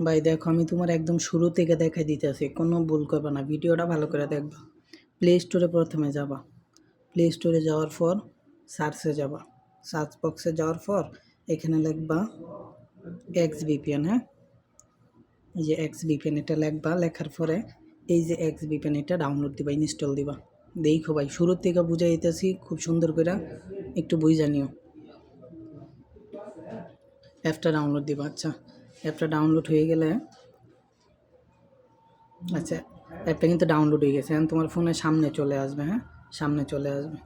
ভাই দেখো, আমি তোমার একদম শুরু থেকে দেখাই দিতেছি, কোনো ভুল করবে না, ভিডিওটা ভালো করে দেখবা। প্লে স্টোরে প্রথমে যাবা, প্লে স্টোরে যাওয়ার পর সার্চে যাবা, সার্চ বক্সে যাওয়ার পর এখানে লিখবা এক্স ভিপিএন। হ্যাঁ, এই যে এক্স ভিপিএন এটা লিখবা, লেখার পরে এই যে এক্স ভিপিএন এটা ডাউনলোড দিবা, ইনস্টল দিবা। দেখো ভাই, শুরুর থেকে বুঝাই দিতেছি খুব সুন্দর করে, একটু বুঝা নিও। অ্যাপটা ডাউনলোড দিবা। আচ্ছা, অ্যাপটা ডাউনলোড হয়ে গেলে, আচ্ছা অ্যাপটা কিন্তু ডাউনলোড হয়ে গেছে, এখন তোমার ফোনের সামনে চলে আসবে। হ্যাঁ, সামনে চলে আসবে,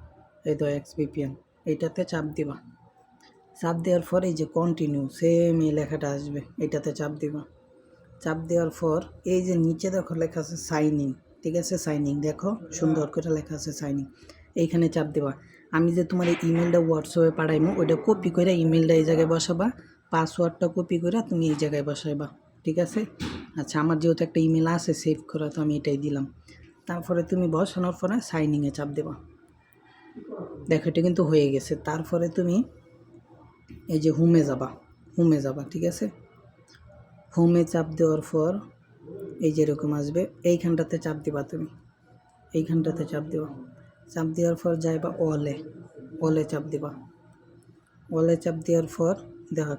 এই তো এক্স ভিপিএন, এইটাতে চাপ দিবা। চাপ দেওয়ার পর এই যে কন্টিনিউ সেম এই লেখাটা আসবে, এইটাতে চাপ দিবা। চাপ দেওয়ার পর এই যে নিচে দেখো লেখা আছে সাইন ইন, ঠিক আছে, সাইন ইন দেখো সুন্দর করে লেখা আছে সাইন ইন, এইখানে চাপ দেবা। আমি যে তোমার এই ইমেলটা হোয়াটসঅ্যাপে পাঠাইমো ওইটা কপি করে ইমেলটা এই জায়গায় বসাবা, পাসওয়ার্ডটা কপি করে তুমি এই জায়গায় বসাইবা, ঠিক আছে। আচ্ছা, আমার যেহেতু একটা ইমেল আছে সেভ করা, তো আমি এটাই দিলাম। তারপরে তুমি বসানোর পরে সাইনিংয়ে চাপ দেবা। দেখো এটা কিন্তু হয়ে গেছে। তারপরে তুমি এই যে হোমে যাবা, হোমে যাবা, ঠিক আছে। হোমে চাপ দেওয়ার পর এই যে এরকম আসবে, এইখানটাতে চাপ দিবা তুমি, এইখানটাতে চাপ দিবা। চাপ দেওয়ার পর যাইবা অলে, অলে চাপ দিবা। অলে চাপ দেওয়ার পর দেখো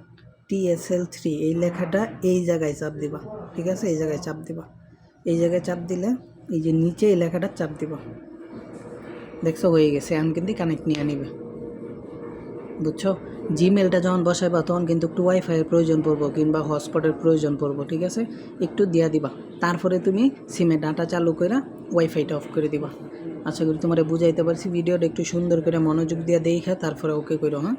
TSL3 এই লেখাটা এই জায়গায় চাপ দিবা, ঠিক আছে, এই জায়গায় চাপ দিবা। এই জায়গায় চাপ দিলে এই যে নিচে এই লেখাটা চাপ দিবা। দেখছো হয়ে গেছে, এখন কিন্তু কানেক্ট নিয়ে নিবে, বুঝছো। জিমেলটা যখন বসাইবা তখন কিন্তু একটু ওয়াইফাইয়ের প্রয়োজন পড়বো কিংবা হটস্পটের প্রয়োজন পড়বো, ঠিক আছে, একটু দিয়া দিবা। তারপরে তুমি সিমে ডাটা চালু করে ওয়াইফাইটা অফ করে দিবা। আশা করি তোমার বুঝাইতে পারছি। ভিডিওটা একটু সুন্দর করে মনোযোগ দিয়ে দেখা তারপরে ওকে করো। হ্যাঁ।